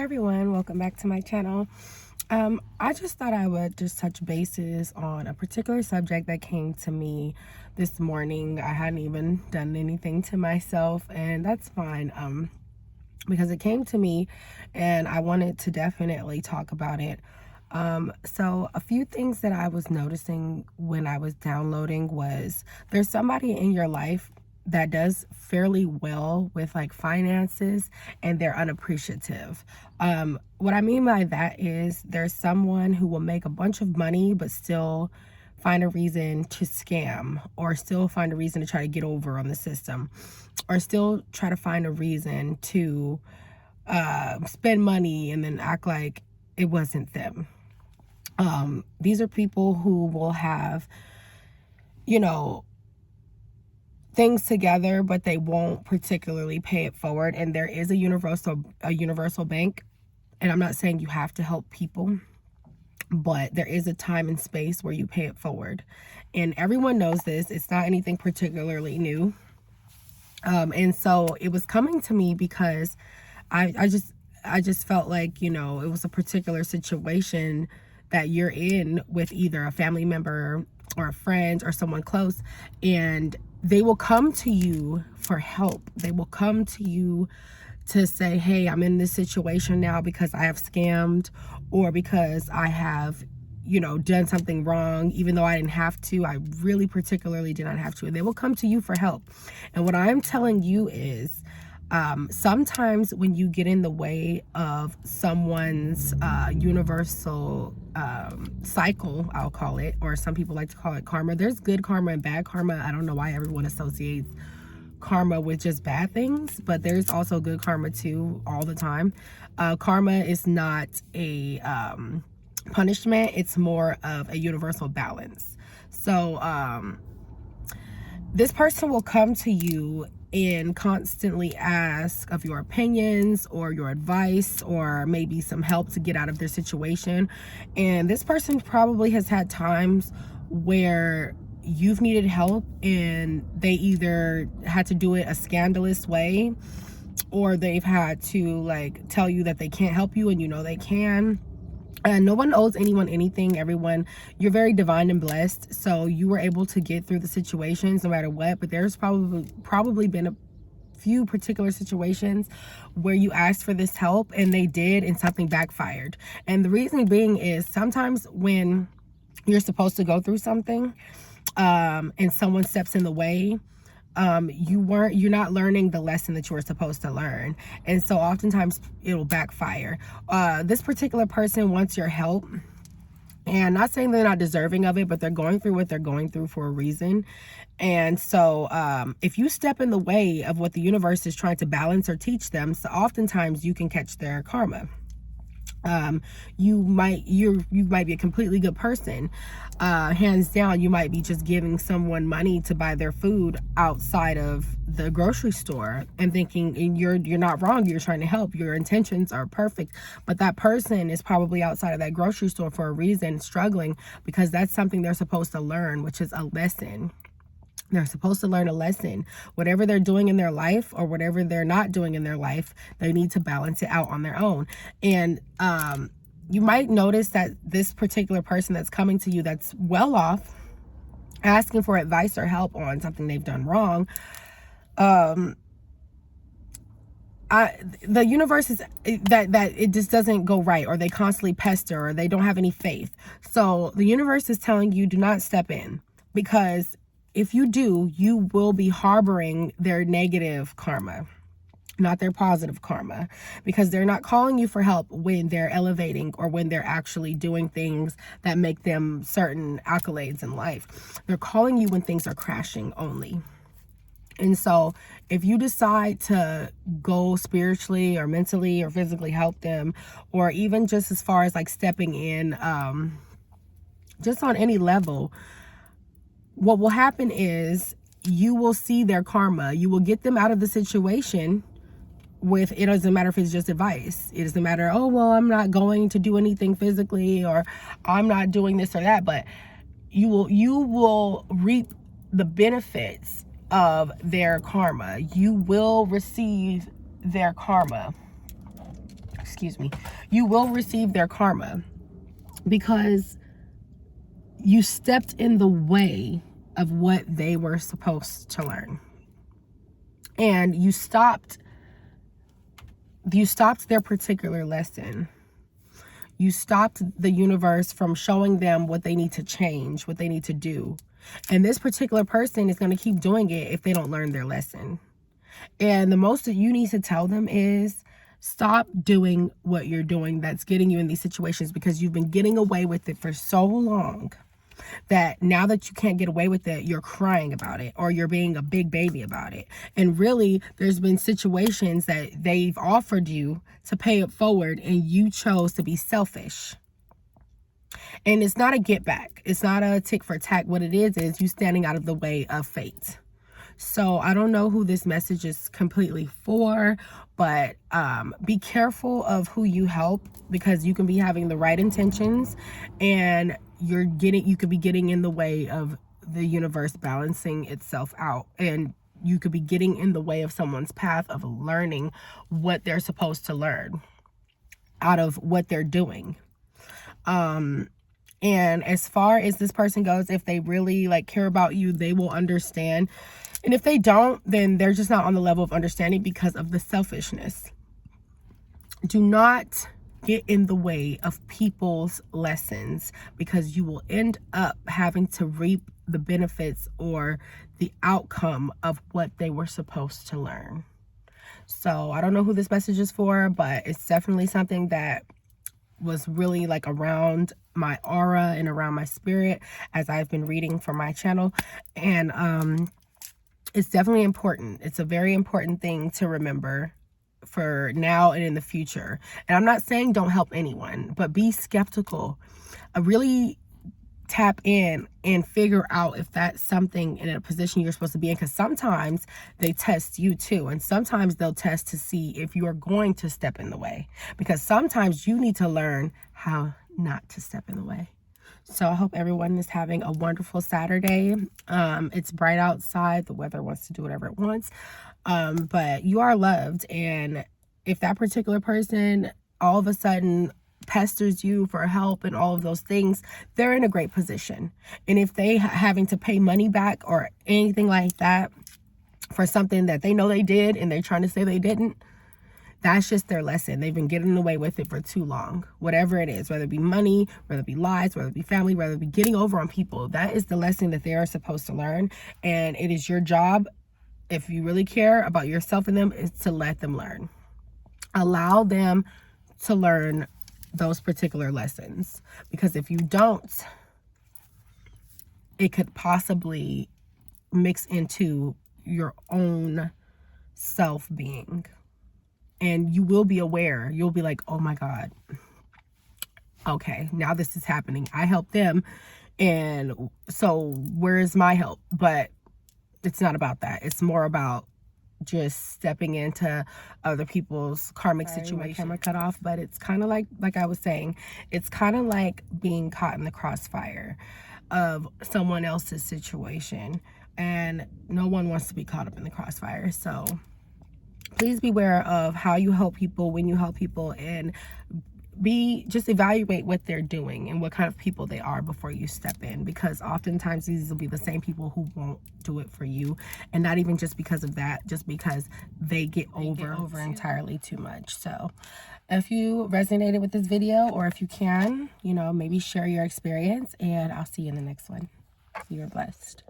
everyone, welcome back to my channel. I just thought I would just touch bases on a particular subject that came to me this morning. I hadn't even done anything to myself, and that's fine, because it came to me and I wanted to definitely talk about it. So a few things that I was noticing when I was downloading was there's somebody in your life that does fairly well with like finances and they're unappreciative. What I mean by that is there's someone who will make a bunch of money but still find a reason to scam, or still find a reason to try to get over on the system, or still try to find a reason to spend money and then act like it wasn't them. These are people who will have, things together, but they won't particularly pay it forward. And there is a universal bank. And I'm not saying you have to help people, but there is a time and space where you pay it forward. And everyone knows this. It's not anything particularly new. And so it was coming to me because I just felt like, it was a particular situation that you're in with either a family member or a friend or someone close, and they will come to you for help. They will come to you to say, hey, I'm in this situation now because I have scammed, or because I have, done something wrong, even though I didn't have to. I really particularly did not have to. And they will come to you for help. And what I'm telling you is, sometimes when you get in the way of someone's universal cycle, I'll call it, or some people like to call it karma. There's good karma and bad karma. I don't know why everyone associates karma with just bad things, but there's also good karma too, all the time. Karma is not a punishment. It's more of a universal balance. So this person will come to you and constantly ask of your opinions or your advice, or maybe some help to get out of their situation. And this person probably has had times where you've needed help and they either had to do it a scandalous way, or they've had to like tell you that they can't help you and they can. And no one owes anyone anything. You're very divine and blessed, so you were able to get through the situations no matter what. But there's probably been a few particular situations where you asked for this help and they did, and something backfired. And the reason being is sometimes when you're supposed to go through something and someone steps in the way, you're not learning the lesson that you were supposed to learn, and so oftentimes it'll backfire. This particular person wants your help, and not saying they're not deserving of it, but they're going through what they're going through for a reason. And so if you step in the way of what the universe is trying to balance or teach them, so oftentimes you can catch their karma. You might be a completely good person. Hands down, you might be just giving someone money to buy their food outside of the grocery store and thinking, and you're not wrong, you're trying to help, your intentions are perfect, but that person is probably outside of that grocery store for a reason, struggling, because that's something they're supposed to learn, which is a lesson. They're supposed to learn a lesson. Whatever they're doing in their life or whatever they're not doing in their life, they need to balance it out on their own. And you might notice that this particular person that's coming to you that's well off, asking for advice or help on something they've done wrong, the universe is that it just doesn't go right, or they constantly pester, or they don't have any faith. So the universe is telling you, do not step in, because if you do, you will be harboring their negative karma, not their positive karma, because they're not calling you for help when they're elevating or when they're actually doing things that make them certain accolades in life. They're calling you when things are crashing only. And so if you decide to go spiritually or mentally or physically help them, or even just as far as like stepping in, just on any level, what will happen is you will see their karma. You will get them out of the situation with, it doesn't matter if it's just advice. It doesn't matter, oh, well, I'm not going to do anything physically, or I'm not doing this or that, but you will reap the benefits of their karma. You will receive their karma. excuse me, you will receive their karma, because you stepped in the way of what they were supposed to learn. And you stopped their particular lesson. You stopped the universe from showing them what they need to change, what they need to do. And this particular person is going to keep doing it if they don't learn their lesson. And the most that you need to tell them is, stop doing what you're doing that's getting you in these situations, because you've been getting away with it for so long that now that you can't get away with it, you're crying about it, or you're being a big baby about it. And really, there's been situations that they've offered you to pay it forward, and you chose to be selfish. And it's not a get back. It's not a tick for tack. What it is you standing out of the way of fate. So I don't know who this message is completely for, but be careful of who you help, because you can be having the right intentions, and you could be getting in the way of the universe balancing itself out, and you could be getting in the way of someone's path of learning what they're supposed to learn out of what they're doing. And as far as this person goes, if they really care about you, they will understand. And if they don't, then they're just not on the level of understanding because of the selfishness. Do not get in the way of people's lessons, because you will end up having to reap the benefits or the outcome of what they were supposed to learn. So I don't know who this message is for, but it's definitely something that was really around my aura and around my spirit as I've been reading for my channel. And it's definitely important. It's a very important thing to remember for now and in the future. And I'm not saying don't help anyone, but be skeptical. Really tap in and figure out if that's something in a position you're supposed to be in, because sometimes they test you too, and sometimes they'll test to see if you are going to step in the way, because sometimes you need to learn how not to step in the way. So I hope everyone is having a wonderful Saturday. It's bright outside. The weather wants to do whatever it wants. But you are loved. And if that particular person all of a sudden pesters you for help and all of those things, they're in a great position. And if they having to pay money back or anything like that for something that they know they did and they're trying to say they didn't, that's just their lesson. They've been getting away with it for too long. Whatever it is, whether it be money, whether it be lies, whether it be family, whether it be getting over on people, that is the lesson that they are supposed to learn. And it is your job, if you really care about yourself and them, is to let them learn. Allow them to learn those particular lessons. Because if you don't, it could possibly mix into your own self-being. And you will be aware. You'll be like, oh my God. Okay, now this is happening. I helped them. And so where is my help? But it's not about that. It's more about just stepping into other people's karmic situation. My camera cut off, but it's kind of like I was saying, it's kind of like being caught in the crossfire of someone else's situation. And no one wants to be caught up in the crossfire. So please beware of how you help people, when you help people, and just evaluate what they're doing and what kind of people they are before you step in, because oftentimes these will be the same people who won't do it for you, and not even just because of that, just because they get over entirely too much. So if you resonated with this video, or if you can, maybe share your experience, and I'll see you in the next one. You're blessed.